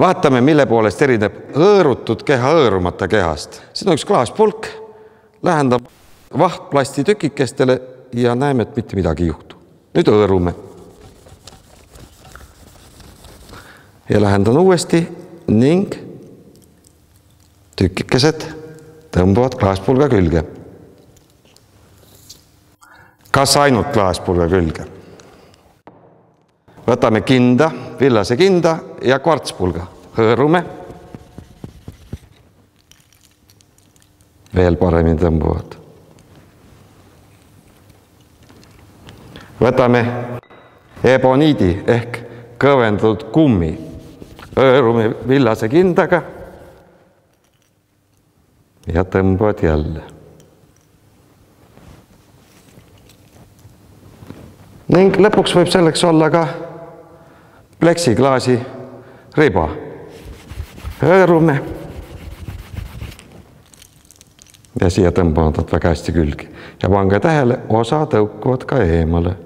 Vaatame, mille poolest erineb hõõrutud keha hõõrumata kehast. Siin on üks klaaspulk, lähendab vahtplasti tükikestele ja näeme, et mitte midagi ei juhtu. Nüüd hõõrume. Ja lähendan uuesti ning tükikesed tõmbuvad klaaspulga külge. Kas ainult klaaspulga külge? Võtame kinda, villase kinda ja kvartspulga. Hõõrume. Veel paremini tõmbuvad. Võtame eboniidi ehk kõvendatud kummi. Hõõrume villase kindaga ja tõmbuvad jälle. Ning lõpuks võib selleks olla ka pleksiklaasi riba. Hõõrume ja siia tõmbavad väga hästi külgi. Ja pange tähele, osa tõukuvad ka eemale.